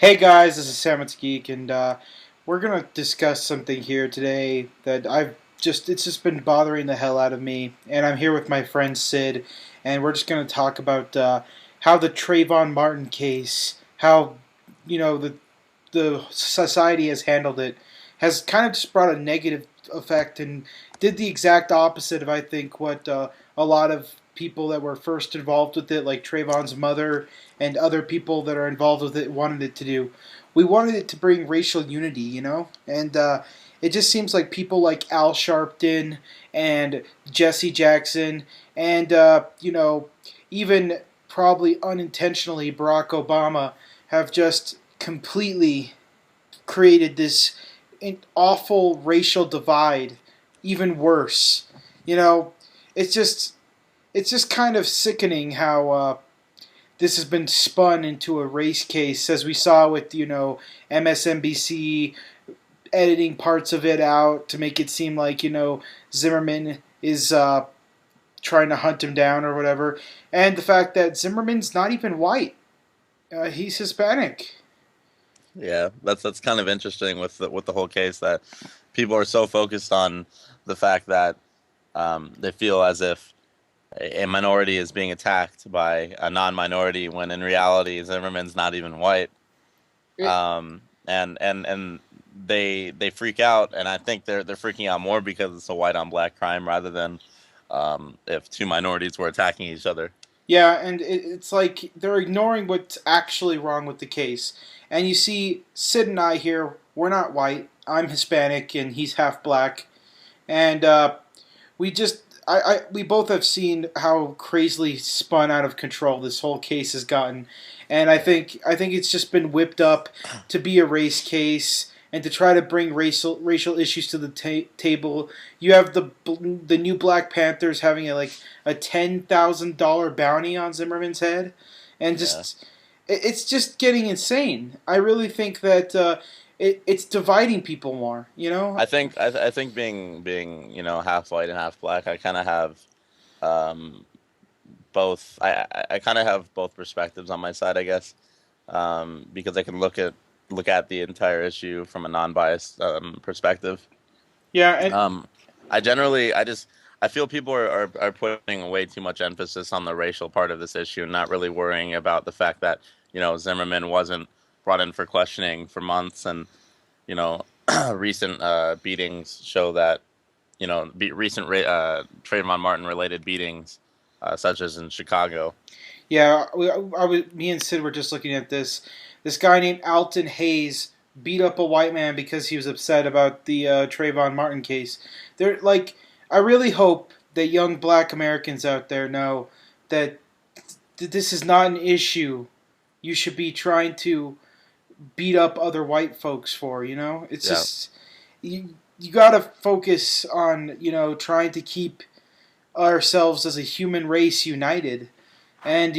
Hey guys, this is Sam it's Geek, and we're gonna discuss something here today that it's just been bothering the hell out of me, and I'm here with my friend Sid, and we're just gonna talk about how the Trayvon Martin case, how the society has handled it, has kind of just brought a negative effect and did the exact opposite of I think what a lot of people that were first involved with it, like Trayvon's mother and other people that are involved with it, wanted it to do. We wanted it to bring racial unity, and it just seems like people like Al Sharpton and Jesse Jackson and even probably unintentionally Barack Obama have just completely created this awful racial divide, even worse. You know, it's just it's just kind of sickening how this has been spun into a race case, as we saw with MSNBC editing parts of it out to make it seem like Zimmerman is trying to hunt him down or whatever, and the fact that Zimmerman's not even white, he's Hispanic. Yeah, that's kind of interesting with the whole case that people are so focused on the fact that they feel as if a minority is being attacked by a non-minority when in reality Zimmerman's not even white. And they freak out, and I think they're freaking out more because it's a white on black crime rather than if two minorities were attacking each other. Yeah, and it's like they're ignoring what's actually wrong with the case. And you see, Sid and I here, we're not white. I'm Hispanic, and he's half black. And we both have seen how crazily spun out of control this whole case has gotten, and I think it's just been whipped up to be a race case and to try to bring racial issues to the table. You have the new Black Panthers having a $10,000 bounty on Zimmerman's head, and Yeah. it's just getting insane. I really think that it's dividing people more. I think being half white and half black, I kind of have um, both. I kind of have both perspectives on my side, I guess, because I can look at the entire issue from a non-biased perspective. Yeah, and Um, I feel people are putting way too much emphasis on the racial part of this issue and not really worrying about the fact that Zimmerman wasn't brought in for questioning for months, and you know recent beatings show that recent Trayvon Martin related beatings, such as in Chicago. Yeah, me and Sid were just looking at this. This guy named Alton Hayes beat up a white man because he was upset about the Trayvon Martin case. They're like, I really hope that young Black Americans out there know that this is not an issue you should be trying to beat up other white folks for. It's Yeah. just you gotta focus on trying to keep ourselves as a human race united, and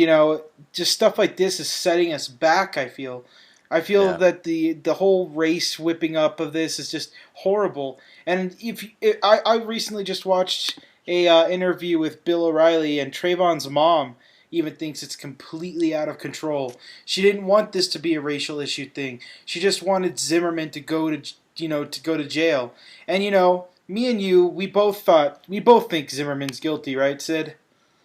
just stuff like this is setting us back. I feel Yeah. that the whole race whipping up of this is just horrible. And I recently just watched a interview with Bill O'Reilly, and Trayvon's mom even thinks it's completely out of control. She didn't want this to be a racial issue thing. She just wanted Zimmerman to go to jail. And me and you, we both think Zimmerman's guilty, right, Sid?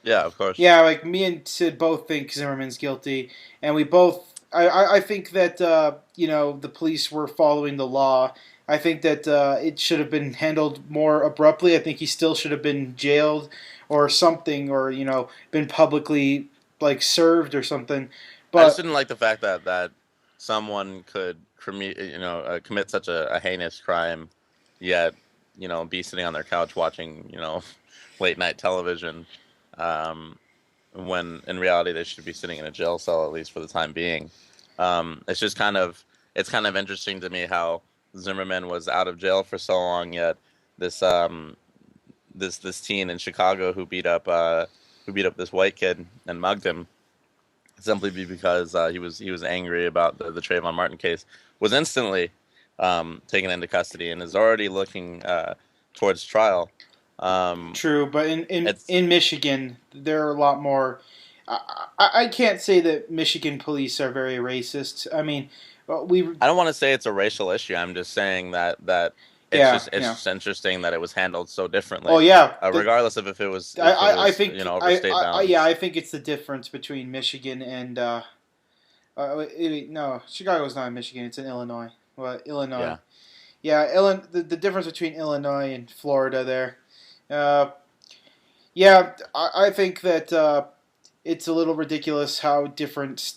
Yeah. Of course. Yeah, like me and Sid both think Zimmerman's guilty, and we both. I think that the police were following the law. I think that it should have been handled more abruptly. I think he still should have been jailed or something, or been publicly served or something. I just But didn't like the fact that someone could commit such a heinous crime, yet be sitting on their couch watching late night television, um, when in reality they should be sitting in a jail cell at least for the time being. It's just it's kind of interesting to me how Zimmerman was out of jail for so long, yet this this teen in Chicago who beat up this white kid and mugged him simply because he was angry about the Trayvon Martin case, was instantly taken into custody and is already looking towards trial. Um, true, but in it's in Michigan, there are a lot more. I can't say that Michigan police are very racist. I mean, we I don't want to say it's a racial issue. I'm just saying that yeah, it's yeah. just interesting that it was handled so Oh differently, yeah, regardless of if it I was think over state yeah, bounds. I think it's the difference between Michigan and no, Chicago's not in Michigan. It's in Illinois. Well, Illinois. Yeah, Yeah, the difference between Illinois and Florida there. Uh, yeah, I think that it's a little ridiculous how different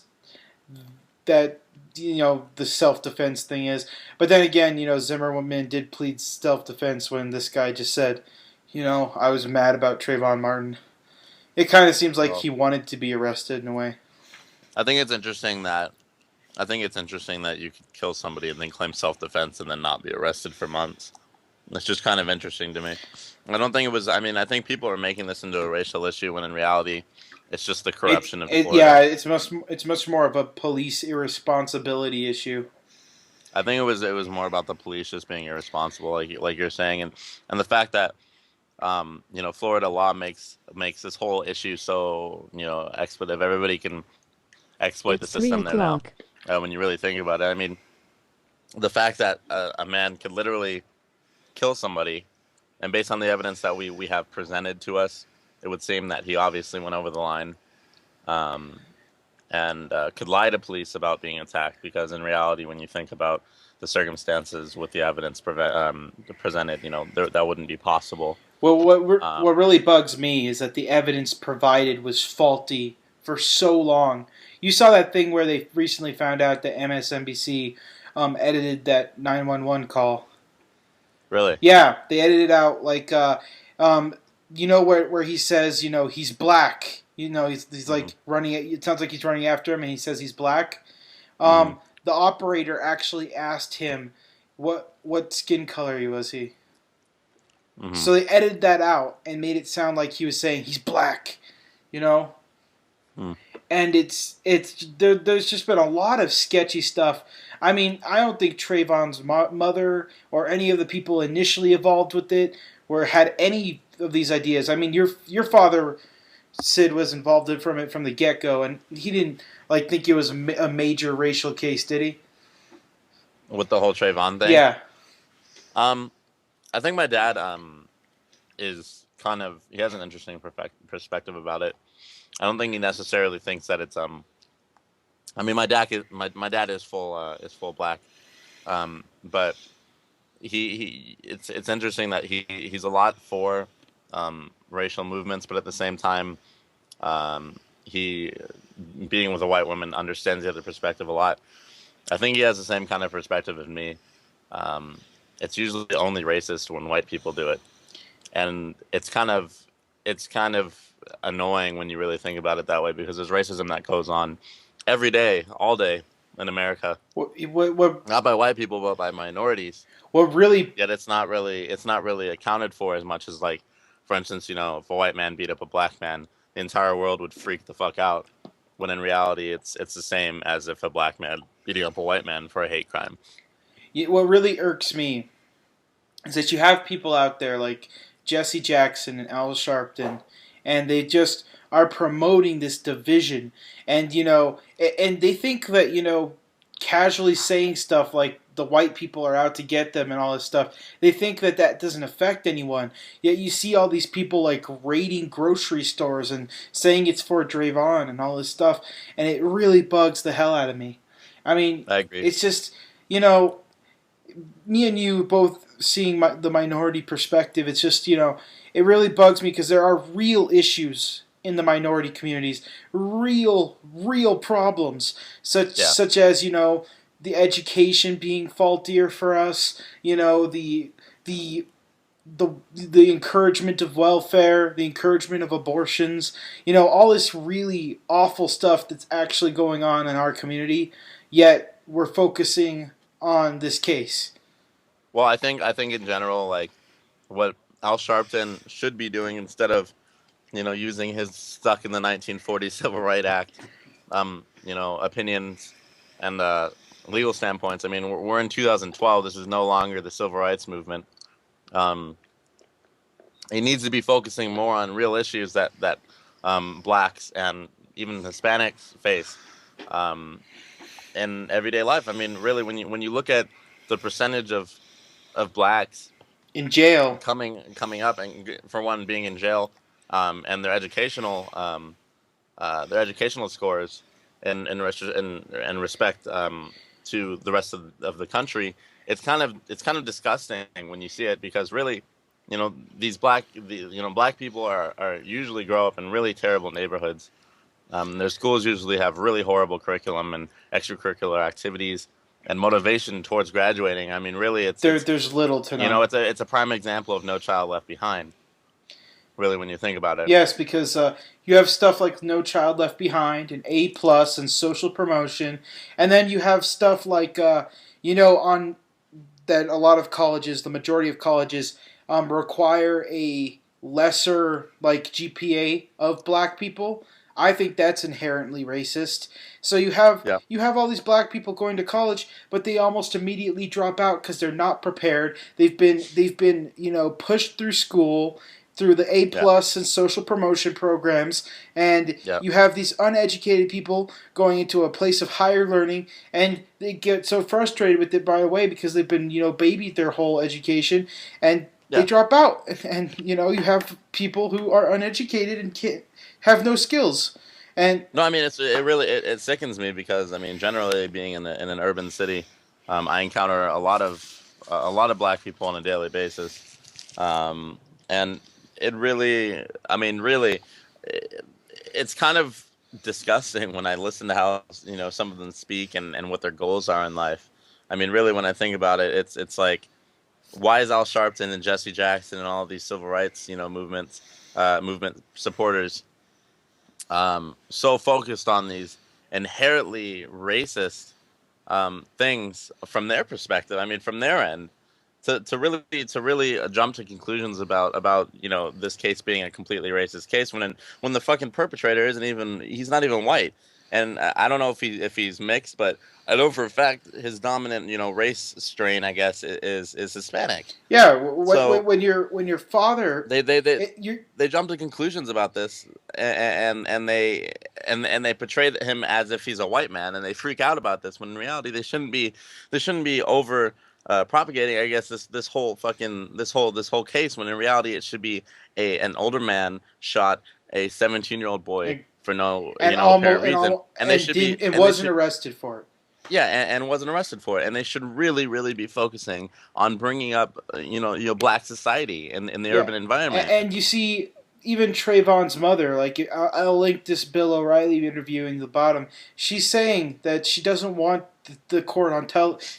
that the self defense thing is. But then again, Zimmerman did plead self defense when this guy just said, I was mad about Trayvon Martin. It kind of seems like well, he wanted to be arrested in a way. I think it's interesting that you could kill somebody and then claim self defense and then not be arrested for months. It's just kind of interesting to me. I don't think it was. I mean, I think people are making this into a racial issue when in reality, it's just the corruption of Yeah, Florida. it's much more of a police irresponsibility issue. I think it was more about the police just being irresponsible, like you're saying, and the fact that Florida law makes this whole issue so expletive. Everybody can exploit the It's three system there now. o'clock. When you really think about it, I mean, the fact that a man could literally kill somebody, and based on the evidence that we have presented to us, it would seem that he obviously went over the line, um, and could lie to police about being attacked. Because in reality, when you think about the circumstances with the evidence presented, that wouldn't be possible. Well, Um, what really bugs me is that the evidence provided was faulty for so long. You saw that thing where they recently found out that MSNBC edited that 911 call. really. Yeah, they edited out like um, where he says he's black. He's Hmm. like running. It sounds like he's running after him, and he says he's black. Hmm. The operator actually asked him what skin color he was. Hmm. So they edited that out and made it sound like he was saying he's black, you know. Hmm. And there's just been a lot of sketchy stuff. I mean, I don't think Trayvon's mother or any of the people initially involved with it had any of these ideas. I mean, your father Sid was involved in from the get go, and he didn't think it was a major racial case, did he? With the whole Trayvon thing, Yeah. um, I think my dad is he has an interesting perspective about it. I don't think he necessarily thinks that it's I mean, my dad is full black, but it's interesting that he's a lot for racial movements, but at the same time, he being with a white woman understands the other perspective a lot. I think he has the same kind of perspective as me. Um, it's usually only racist when white people do it, and it's kind of annoying when you really think about it that way because there's racism that goes on every day, all day in America, What not by white people but by minorities. what really Yet it's not really accounted for as much as, like, for instance, if a white man beat up a black man, the entire world would freak the fuck out. When in reality, it's the same as if a black man beating up a white man for a hate crime. what really irks me is that you have people out there like Jesse Jackson and Al Sharpton, and they just are promoting this division, and and they think that casually saying stuff like the white people are out to get them and all this stuff, they think that that doesn't affect anyone. Yet you see all these people like raiding grocery stores and saying it's for Trayvon and all this stuff, and it really bugs the hell out of me. I mean, I agree. it's just you know me and you both seeing the minority perspective. It's just it really bugs me because there are real issues in the minority communities, real problems Yeah. such as the education being faultier for us. The the encouragement of welfare, the encouragement of abortions, all this really awful stuff that's actually going on in our community. Yet we're focusing on this case. Well, I think in general, like, what Al Sharpton should be doing instead of using his stuck in the 1940s Civil Rights Act, opinions and legal standpoints. I mean, we're in 2012. This is no longer the civil rights movement. Um, he needs to be focusing more on real issues that blacks and even Hispanics face um, in everyday life. I mean, really, when you look at the percentage of blacks In jail. coming up, and for one being in jail, and their educational scores in respect to the rest of the country, it's kind of disgusting when you see it, because really, black people are usually grow up in really terrible neighborhoods. Their schools usually have really horrible curriculum and extracurricular activities and motivation towards graduating. I mean, really, it's There's little to you know, none. it's a prime example of No Child Left Behind. Really, when you think about it. Yes, because you have stuff like No Child Left Behind and A plus and social promotion, and then you have stuff like on that a lot of colleges, the majority of colleges, require a lesser like GPA of black people. I think that's inherently racist. So Yeah, you have all these black people going to college, but they almost immediately drop out because they're not prepared. They've been pushed through school through the A yeah, plus and social promotion programs, and yeah, you have these uneducated people going into a place of higher learning, and they get so frustrated with it by the way because they've been babied their whole education, and they yeah. drop out, and you have people who are uneducated and can't have no skills, and No, I mean it sickens me, because I mean, generally, being in an urban city, I encounter a lot of black people on a daily basis, um, and it really, I mean, really, it, it's kind of disgusting when I listen to how some of them speak, and what their goals are in life. I mean, really, when I think about it, it's like, why is Al Sharpton and Jesse Jackson and all of these civil rights movement supporters so focused on these inherently racist things from their perspective? I mean, from their end, to really jump to conclusions about this case being a completely racist case, when the fucking perpetrator he's not even white. And I don't know if he's mixed, but I know for a fact his dominant race strain, I guess, is Hispanic. yeah, So when your father, they they they it, you they jump to conclusions about this, and they portray him as if he's a white man, and they freak out about this, when in reality they shouldn't be over propagating, I guess, this whole case, when in reality it should be an older man shot a 17-year-old boy for no apparent reason, and they and should be didn't and and they wasn't should arrested for it. yeah, and wasn't arrested for it, and they should really, really be focusing on bringing up, black society in the Yeah, urban environment. and you see, even Trayvon's mother, like I'll link this Bill O'Reilly interview in the bottom. She's saying that she doesn't want the court on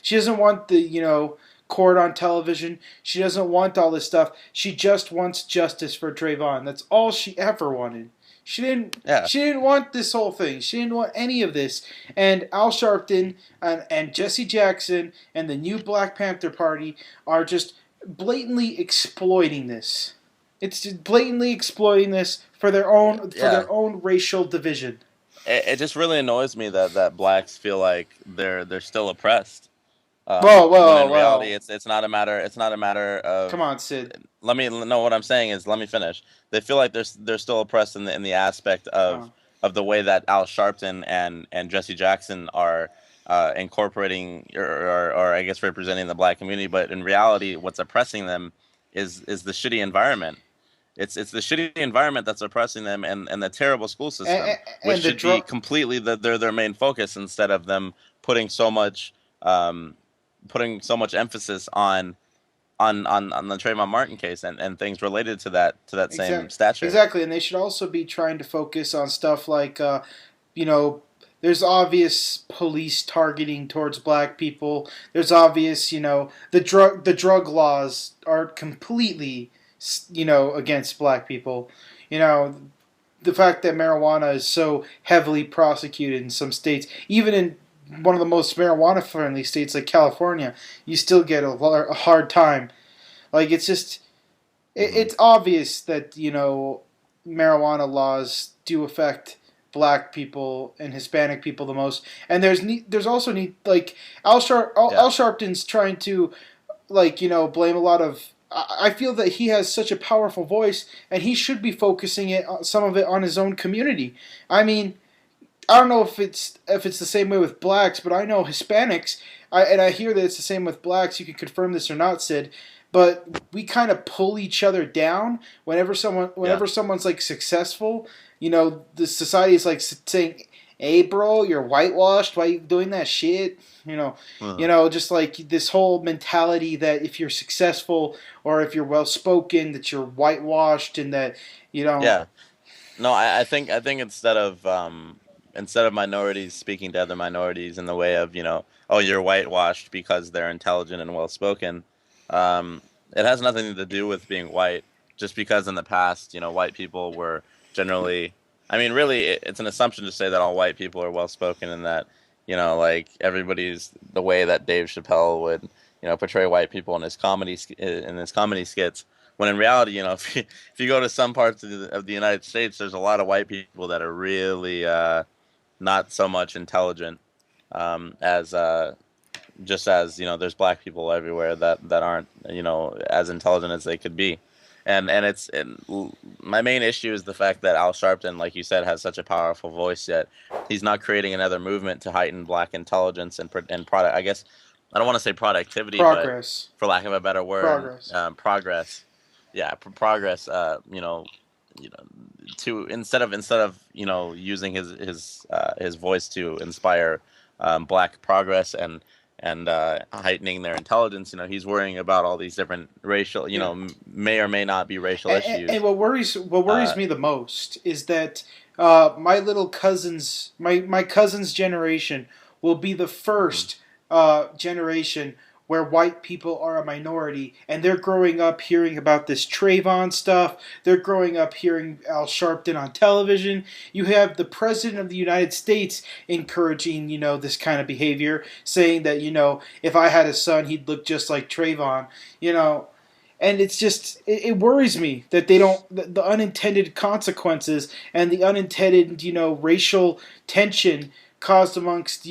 She doesn't want the court on television. She doesn't want all this stuff. She just wants justice for Trayvon. That's all she ever wanted. She didn't. Yeah, She didn't want this whole thing. She didn't want any of this. And Al Sharpton and Jesse Jackson and the new Black Panther Party are just blatantly exploiting this. It's just blatantly exploiting this for yeah. their own racial division. It just really annoys me that blacks feel like they're still oppressed. Whoa, When whoa, in reality, whoa! it's not a matter of. Come on, Sid. Let me know what I'm saying is, let me finish. They feel like they're still oppressed in the aspect Oh. of the way that Al Sharpton and Jesse Jackson are incorporating, or I guess representing the black community. But in reality, what's oppressing them is the shitty environment. It's the shitty environment that's oppressing them, and the terrible school system, which And the should be drug. completely their main focus, instead of them putting so much um, emphasis on the Trayvon Martin case, and things related to that same Exactly. stature. Exactly, and they should also be trying to focus on stuff like, you know, there's obvious police targeting towards black people. There's obvious, the drug laws are completely, against black people. You know, the fact that marijuana is so heavily prosecuted in some states, even in one of the most marijuana friendly states like California, you still get a hard time. Like it's just Hmm. it's obvious that marijuana laws do affect black people and Hispanic people the most, and there's also like Yeah, Al Sharpton's trying to blame a lot of. I feel that he has such a powerful voice, and he should be focusing some of it on his own community. I mean, I don't know if it's the same way with blacks, but I know Hispanics. And I hear that it's the same with blacks. You can confirm this or not, Sid. But we kind of pull each other down Yeah. whenever someone's like successful. The society is like saying, "Hey, bro, you're whitewashed. Why you doing that shit?" Uh, Just like this whole mentality that if you're successful or if you're well spoken, that you're whitewashed and that you know. yeah. No, I think instead of minorities speaking to other minorities in the way of, oh, you're whitewashed because they're intelligent and well spoken, it has nothing to do with being white. Just because in the past, white people were generally, I mean, really, it's an assumption to say that all white people are well spoken and that, like everybody's the way that Dave Chappelle would, portray white people in his comedy skits. When in reality, if you go to some parts of the United States, there's a lot of white people that are really not so much intelligent as just as there's black people everywhere that aren't as intelligent as they could be, and my main issue is the fact that Al Sharpton, like you said, has such a powerful voice, yet he's not creating another movement to heighten black intelligence and product. I guess I don't want to say productivity, but Progress. for lack of a better word, Progress. progress. Yeah, progress. You know, to instead of using his voice to inspire black progress and heightening their intelligence. He's worrying about all these different racial, Yeah. may or may not be racial And issues. what worries Uh, me the most is that my cousin's generation will be the mhm. first generation where white people are a minority, and they're growing up hearing about this Trayvon stuff. They're growing up hearing Al Sharpton on television. You have the president of the United States encouraging this kind of behavior, saying that if I had a son, he'd look just like Trayvon. You know, and it's just it worries me that they don't the unintended consequences and the unintended racial tension caused amongst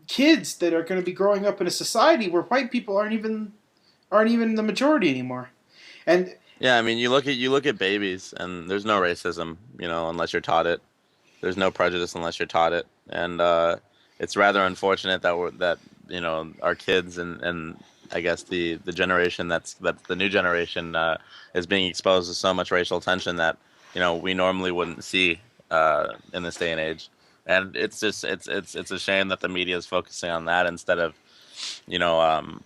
kids that are going to be growing up in a society where white people aren't even the majority anymore. And Yeah, I mean, you look at babies, and there's no racism, unless you're taught it. There's no prejudice unless you're taught it, and it's rather unfortunate that our kids and I guess the generation that's the new generation is being exposed to so much racial tension that we normally wouldn't see in this day and age, and it's a shame that the media is focusing on that instead of you know um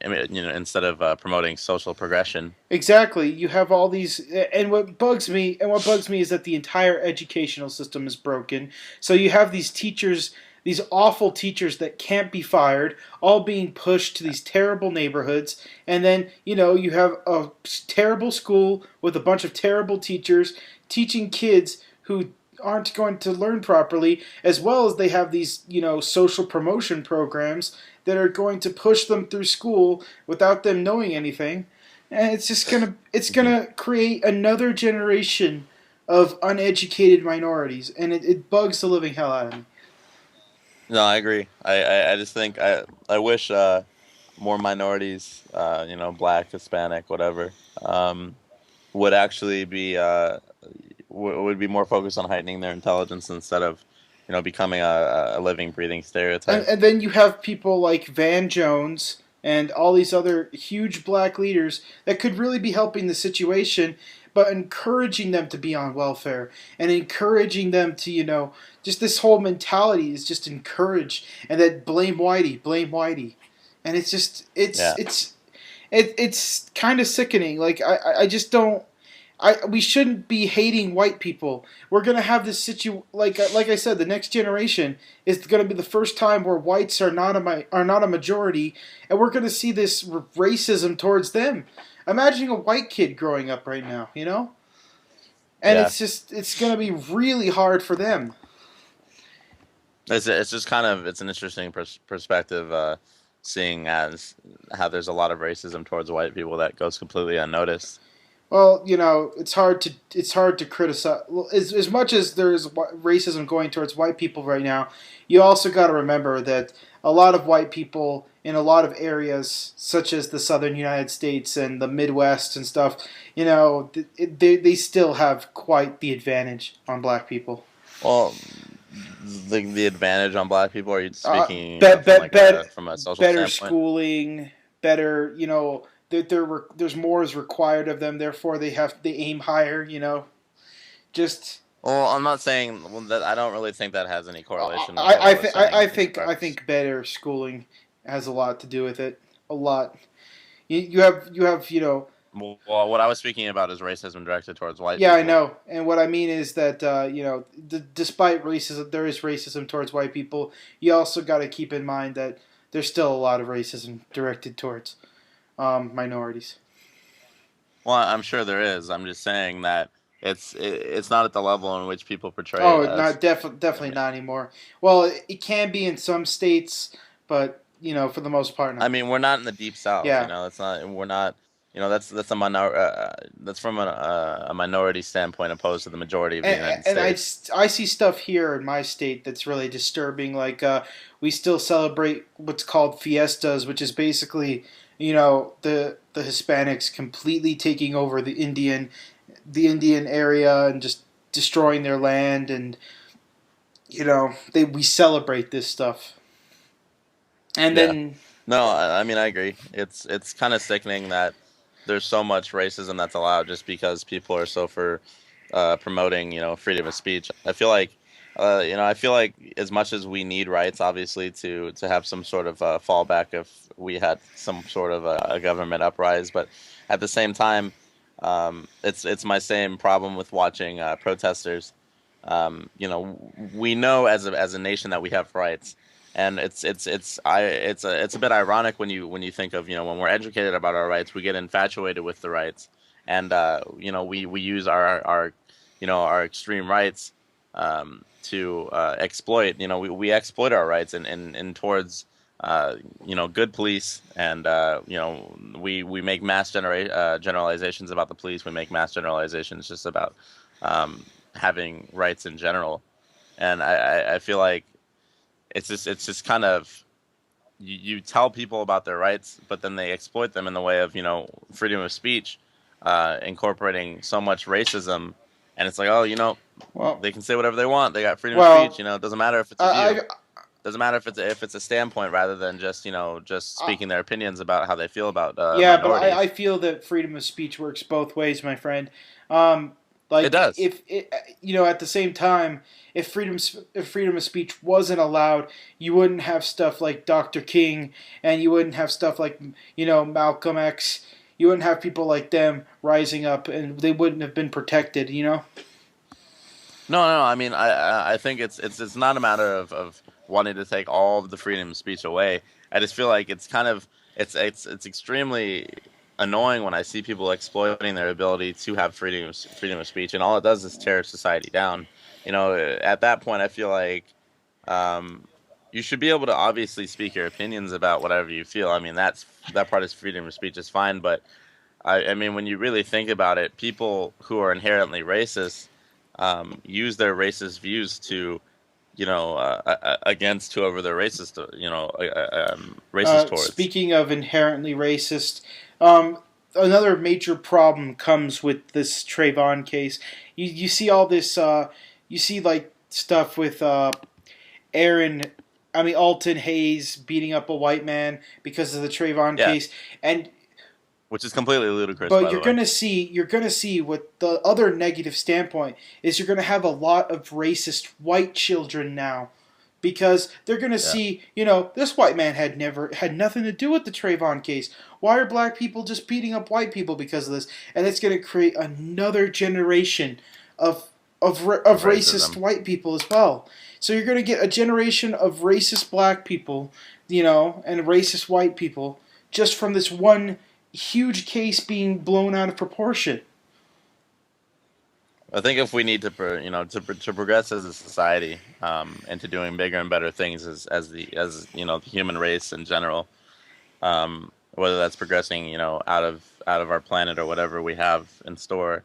instead of promoting social progression. exactly, you have all these, and what bugs me is that the entire educational system is broken. So you have these teachers, these awful teachers that can't be fired, all being pushed to these terrible neighborhoods, and then you have a terrible school with a bunch of terrible teachers teaching kids who aren't going to learn properly, as well as they have these social promotion programs that are going to push them through school without them knowing anything, and it's gonna create another generation of uneducated minorities, and it bugs the living hell out of me. No, I agree. I just think I wish more minorities, black, Hispanic, whatever, um, would actually be would be more focused on heightening their intelligence instead of becoming a living, breathing and, stereotype. and then you have people like Van Jones and all these other huge black leaders that could really be helping the situation, but encouraging them to be on welfare and encouraging them to just this whole mentality is just encouraged, and that blame Whitey, and it's just Yeah. it's kind of sickening. Like I just don't. We shouldn't be hating white people. We're gonna have this like I said, the next generation is gonna be the first time where whites are not a majority, and we're gonna see this racism towards them. Imagine a white kid growing up right now, and Yeah. it's gonna be really hard for them. It's just kind of it's an interesting perspective, seeing as how there's a lot of racism towards white people that goes completely unnoticed. Well, it's hard to criticize. Well, as much as there's racism going towards white people right now, you also got to remember that a lot of white people in a lot of areas, such as the southern United States and the Midwest and stuff, they still have quite the advantage on black people. Well, the advantage on black people? Are you uh, speaking bet, bet, bet, from a social better standpoint? schooling, better, there's more is required of them. Therefore, they aim higher. Just Well, I'm not saying well, that I don't really think that has any correlation with what I I was think I saying as think far I as think better schooling has a lot to do with it. A lot. You have. well, what I was speaking about is racism directed towards white Yeah, I people. know. And what I mean is that despite racism, there is racism towards white people. You also got to keep in mind that there's still a lot of racism directed towards minorities. Well, I'm sure there is. I'm just saying that it's not at the level in which people portray it Oh, as. not I definitely mean, not anymore. Well, it can be in some states, but for the most part, I no. mean, we're not in the deep south, you Yeah, know. That's not. We're not. You know, that's a that's from a minority standpoint opposed to the majority of the and, United and I, States. I see stuff here in my state that's really disturbing. Like we still celebrate what's called fiestas, which is basically the Hispanics completely taking over the Indian area and just destroying their land, and they we celebrate this stuff, and Yeah. then No, I mean I agree. It's kind of sickening that there's so much racism that's allowed just because people are so for promoting, freedom of speech. I feel like as much as we need rights, obviously, to have some sort of fallback if we had some sort of a government uprise, but at the same time, it's my same problem with watching protesters. We know as a nation that we have rights, and it's a bit ironic when you think of when we're educated about our rights, we get infatuated with the rights, and we use our extreme rights to exploit. We exploit our rights and towards good police, and we make generalizations about the police. We make mass generalizations just about having rights in general, and I feel like it's just kind of you tell people about their rights, but then they exploit them in the way of freedom of speech, incorporating so much racism, and it's like, oh, well, they can say whatever they want. They got freedom of speech. well, It doesn't matter if it's a I, view. Doesn't matter if it's a standpoint rather than just I, speaking their opinions about how they feel about Yeah, but I minorities. feel that freedom of speech works both ways, my friend. Um, It like does. if it, at the same time, if freedom of speech wasn't allowed, you wouldn't have stuff like Dr. King, and you wouldn't have stuff like Malcolm X. You wouldn't have people like them rising up, and they wouldn't have been protected. No, no. I mean, I think it's not a matter of wanting to take all of the freedom of speech away. I just feel like it's kind of it's extremely annoying when I see people exploiting their ability to have freedom of speech, and all it does is tear society down. At that point, I feel like um, you should be able to obviously speak your opinions about whatever you feel. I mean, that part is freedom of speech is fine, but I mean, when you really think about it, people who are inherently racist use their racist views to, against whoever they're racist towards. Speaking of inherently racist, another major problem comes with this Trayvon case. You see all this. You see like stuff with Aaron. I mean Alton Hayes beating up a white man because of the Trayvon Yeah, case, and which is completely ludicrous, but by you're the way. gonna see what the other negative standpoint is. You're gonna have a lot of racist white children now because they're going to Yeah. see, this white man had nothing to do with the Trayvon case. Why are black people just beating up white people because of this? And it's going to create another generation of Of racist racism. white people as well. So you're going to get a generation of racist black people, and racist white people just from this one huge case being blown out of proportion. I think if we need to, to progress as a society, into doing bigger and better things the human race in general, whether that's progressing, out of our planet or whatever we have in store.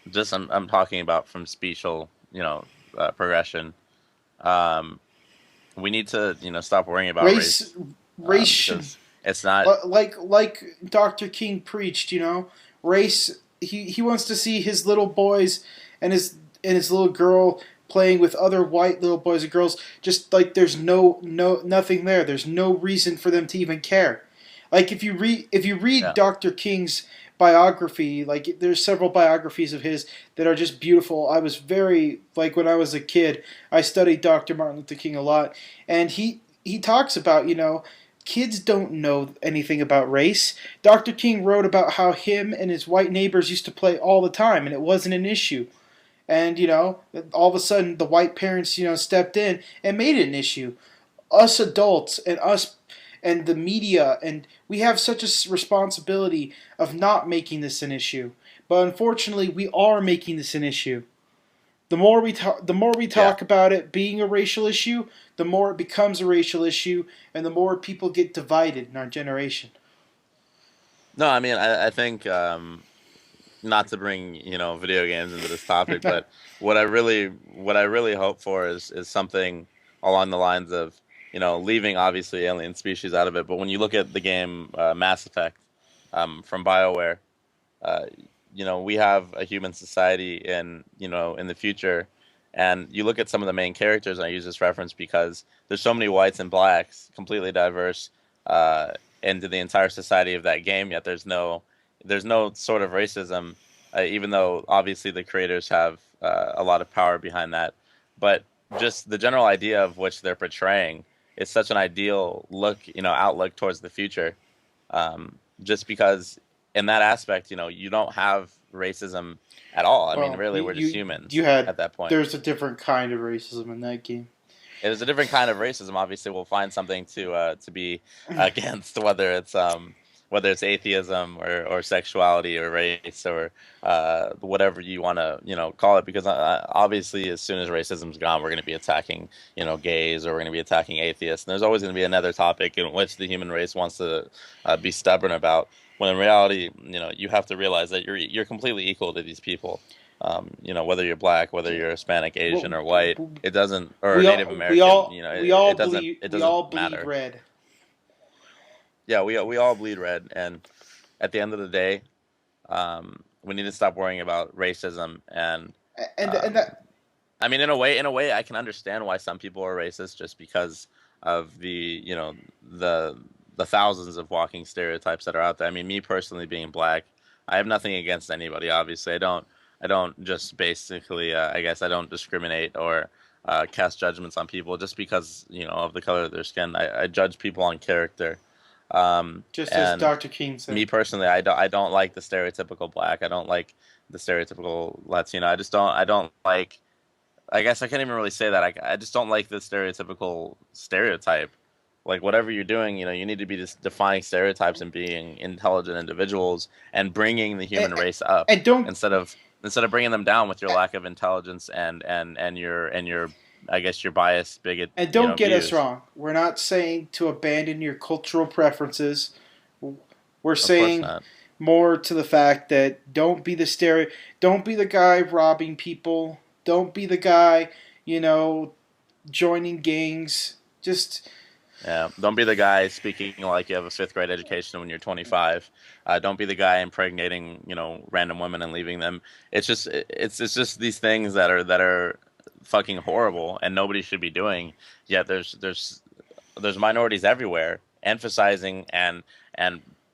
Just I'm talking about from special, progression. Um, we need to, stop worrying about Race race, race because it's not. like Dr. King preached, race. He wants to see his little boys and his little girl playing with other white little boys and girls, just like there's nothing there. There's no reason for them to even care. Like if you read Yeah. Dr. King's biography, like there's several biographies of his that are just beautiful. I was very like when I was a kid, I studied Dr. Martin Luther King a lot, and he talks about, kids don't know anything about race. Dr. King wrote about how him and his white neighbors used to play all the time and it wasn't an issue. And all of a sudden the white parents, stepped in and made it an issue. Us adults and us and the media, and we have such a responsibility of not making this an issue. But unfortunately, we are making this an issue. The more we Yeah. talk about it being a racial issue, the more it becomes a racial issue, and the more people get divided in our generation. No, I mean, I think not to bring video games into this topic, but what I really hope for is something along the lines of leaving obviously alien species out of it. But when you look at the game Mass Effect from BioWare, uh, we have a human society in the future, and you look at some of the main characters, and I use this reference because there's so many whites and blacks, completely diverse, uh, into the entire society of that game, yet there's no sort of racism, even though obviously the creators have a lot of power behind that. But just the general idea of which they're portraying is such an ideal outlook towards the future. Just because in that aspect, you don't have racism at all. I mean, Well, really, you we're just you humans you had at that point. there's a different kind of racism in that game. It is a different kind of racism. Obviously, we'll find something to be against, whether it's atheism or sexuality or race or whatever you want to call it. Because obviously, as soon as racism's gone, we're going to be attacking gays, or we're going to be attacking atheists. And there's always going to be another topic in which the human race wants to be stubborn about. When in reality, you have to realize that you're completely equal to these people. Whether you're black, whether you're Hispanic, Asian, Well, or white, it doesn't, or Native American, it we doesn't all bleed matter. red. Yeah, we all bleed red, and at the end of the day, we need to stop worrying about racism. And And um, that I mean, in a way, I can understand why some people are racist, just because of the the thousands of walking stereotypes that are out there. I mean, me personally being black, I have nothing against anybody. Obviously, I don't just basically I guess I don't discriminate or cast judgments on people just because of the color of their skin. I judge people on character. just as And Dr. King said. me personally, I don't like the stereotypical black. I don't like the stereotypical Latino. I don't like. I guess I can't even really say that. I just don't like the stereotypical stereotype. Like whatever you're doing, you need to be just defying stereotypes and being intelligent individuals and bringing the And, human race up and don't instead of bringing them down with your lack of intelligence and your I guess your biased bigot and don't get us views. wrong. We're not saying to abandon your cultural preferences. We're Of course saying not. more to the fact that don't be the guy robbing people. Don't be the guy, you know, joining gangs. Just Yeah, don't be the guy speaking like you have a fifth grade education when you're 25. Don't be the guy impregnating, random women and leaving them. It's just these things that are fucking horrible and nobody should be doing. Yet there's minorities everywhere emphasizing and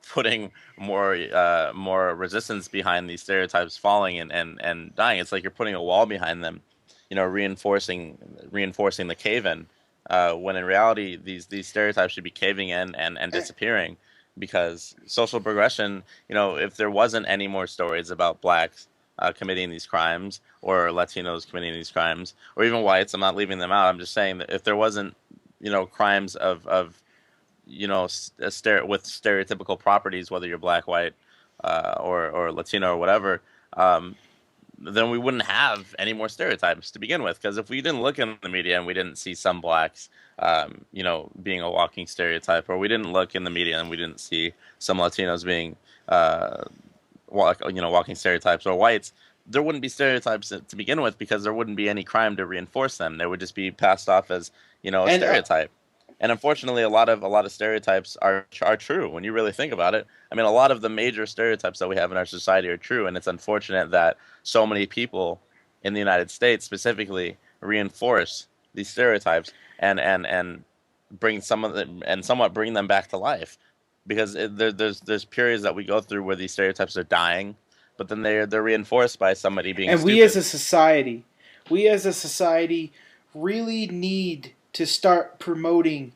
putting more resistance behind these stereotypes falling and dying. It's like you're putting a wall behind them, reinforcing the cave in, when in reality these stereotypes should be caving in and disappearing, because social progression, if there wasn't any more stories about blacks committing these crimes, or Latinos committing these crimes, or even whites, I'm not leaving them out. I'm just saying that if there wasn't crimes of with stereotypical properties, whether you're black, white, or Latino or whatever, um, then we wouldn't have any more stereotypes to begin with. Because if we didn't look in the media and we didn't see some blacks, being a walking stereotype, or we didn't look in the media and we didn't see some Latinos being, walking stereotypes, or whites, there wouldn't be stereotypes to begin with, because there wouldn't be any crime to reinforce them. They would just be passed off as, a and stereotype. And unfortunately, a lot of stereotypes are true when you really think about it. I mean, a lot of the major stereotypes that we have in our society are true, and it's unfortunate that so many people in the United States specifically reinforce these stereotypes and bring some of them and somewhat bring them back to life, because there's periods that we go through where these stereotypes are dying, but then they're reinforced by somebody being And we as stupid. a society, we as a society really need to start promoting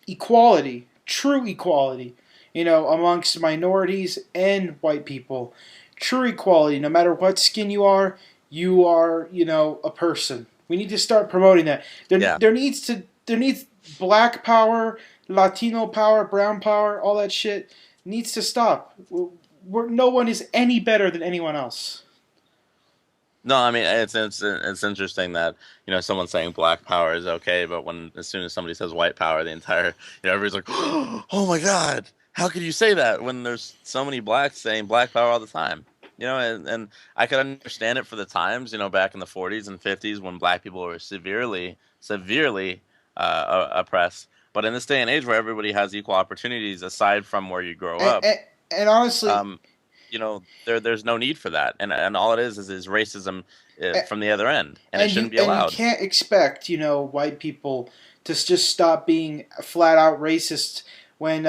equality, true equality, amongst minorities and white people. True equality, no matter what skin you are, a person. We need to start promoting that. Yeah. There needs black power, Latino power, brown power, all that shit needs to stop. No one is any better than anyone else. No, I mean it's interesting that someone saying black power is okay, but when as soon as somebody says white power, the entire everybody's like, oh my God, how could you say that when there's so many blacks saying black power all the time? And I could understand it for the times, back in the 40s and 50s when black people were severely oppressed. But in this day and age where everybody has equal opportunities, aside from where you grow And, up, and, and honestly, um, there's no need for that, and all it is racism from the other end, and it shouldn't be and you allowed. can't expect white people to just stop being flat out racist when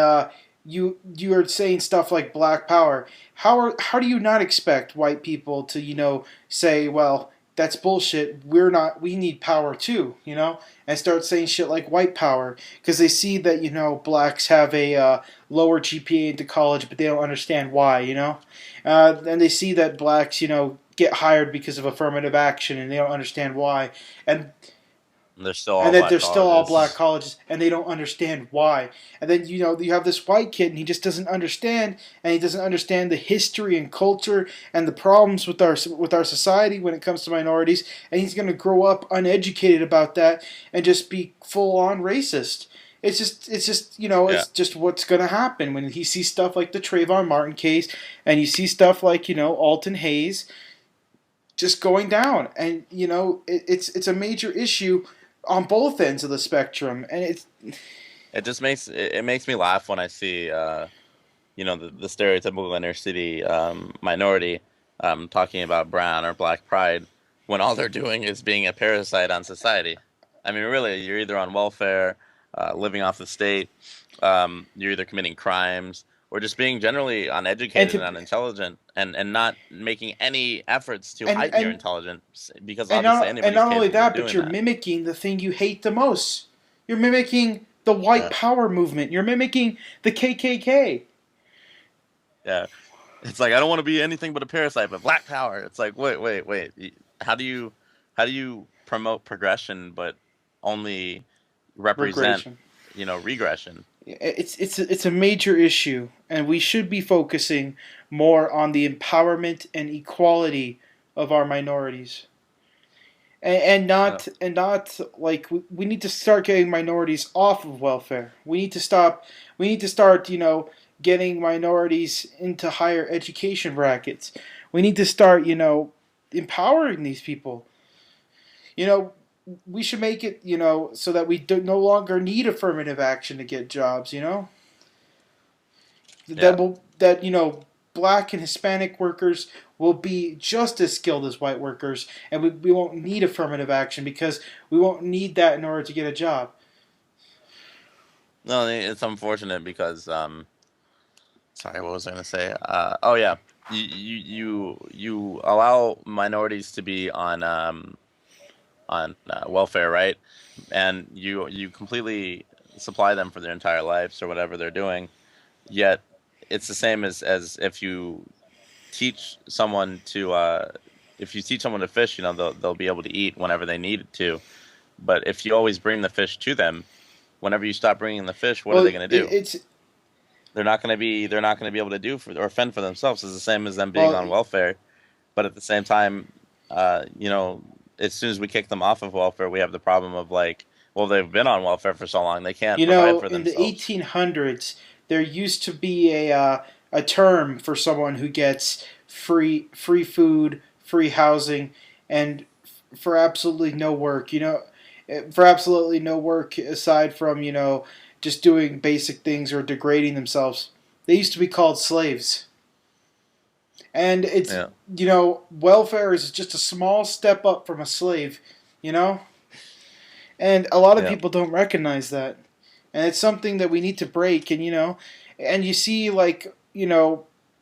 you are saying stuff like black power. How do you not expect white people to say, well, that's bullshit, we need power too, and start saying shit like white power because they see that blacks have a lower GPA into college, but they don't understand why, and they see that blacks get hired because of affirmative action, and they don't understand why, and They're still all and that black they're still all black colleges. colleges, and they don't understand why. And then you have this white kid, and he just doesn't understand, and he doesn't understand the history and culture and the problems with our society when it comes to minorities, and he's going to grow up uneducated about that and just be full on racist. Yeah, It's just what's going to happen when he sees stuff like the Trayvon Martin case, and you see stuff like Alton Hayes just going down, and it's a major issue on both ends of the spectrum, and it's it makes me laugh when I see the stereotypical inner city minority talking about brown or black pride when all they're doing is being a parasite on society. I mean, really, you're either on welfare, living off the state, you're either committing crimes or just being generally and uneducated and to unintelligent, and not making any efforts to and heighten your and intelligence, because and obviously and anybody's not only capable of that, but doing you're that. mimicking the thing you hate the most. You're mimicking the white Yeah. power movement. You're mimicking the KKK. Yeah. It's like I don't want to be anything but a parasite, but black power. It's like wait. How do you promote progression but only represent, Regression. regression? It's a major issue, and we should be focusing more on the empowerment and equality of our minorities. Uh, And not like we need to start getting minorities off of welfare. We need to start getting minorities into higher education brackets. We need to start empowering these people. You know we should make it so that we no longer need affirmative action to get jobs. yeah. That black and Hispanic workers will be just as skilled as white workers, and we won't need affirmative action because we won't need that in order to get a job. No, it's unfortunate because sorry, what was I gonna say? Oh yeah, you allow minorities to be on welfare, right? And you completely supply them for their entire lives or whatever they're doing. Yet it's the same as if you teach someone to fish, they'll be able to eat whenever they need to. But if you always bring the fish to them, whenever you stop bringing the fish, what are Well, they going to do? it's They're not going to be able to do for or fend for themselves. It's the same as them being well, on welfare. But at the same time, as soon as we kick them off of welfare, we have the problem of like, well, they've been on welfare for so long, they can't provide for in the themselves. 1800s, there used to be a term for someone who gets free food, free housing, and for absolutely no work. For absolutely no work aside from just doing basic things or degrading themselves. They used to be called slaves, and it's Yeah. welfare is just a small step up from a slave. You know. And a lot of Yeah. people don't recognize that. And it's something that we need to break. And, and you see, like,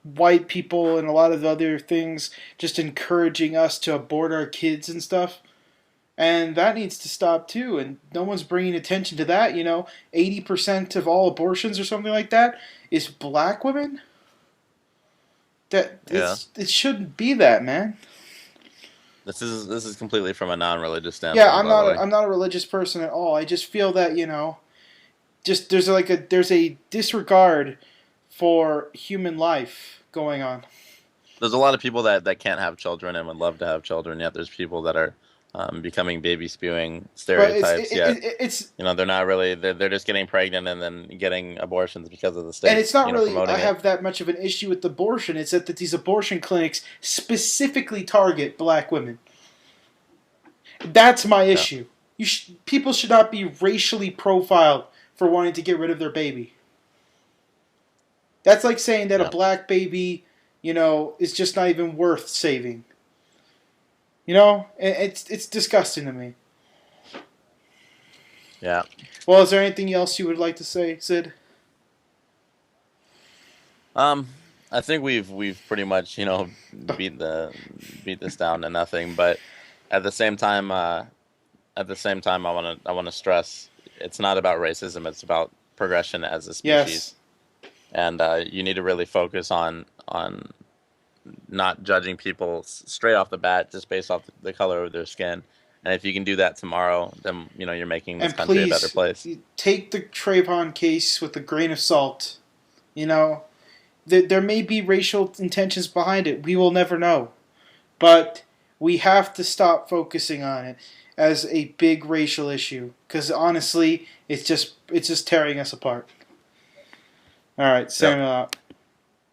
white people and a lot of other things just encouraging us to abort our kids and stuff. And that needs to stop too. And no one's bringing attention to that. 80% of all abortions or something like that is black women. That Yeah. it shouldn't be that, man. This is completely from a non-religious Yeah, standpoint, I'm by the not way. I'm not a religious person at all. I just feel that just there's a disregard for human life going on. There's a lot of people that can't have children and would love to have children, yet there's people that are becoming baby spewing But stereotypes, yet they're not really they're just getting pregnant and then getting abortions because of the and state, it's not really I promoting it. have that much of an issue with abortion. It's that these abortion clinics specifically target black women. That's my Yeah. issue. People should not be racially profiled for wanting to get rid of their baby. That's like saying that a Yeah. black baby, is just not even worth saving. It's disgusting to me. Yeah. Well, is there anything else you would like to say, Sid? Um, I think we've pretty much, beat the beat this down to nothing, but at the same time, I want to stress it's not about racism, it's about progression as a species. Yes. And you need to really focus on not judging people straight off the bat just based off the color of their skin. And if you can do that tomorrow, then you're making this And country a better please place. take the Trayvon case with a grain of salt. You know, there may be racial intentions behind it. We will never know. But we have to stop focusing on it as a big racial issue because honestly, it's just tearing us apart. All right, Yep. Samuel out.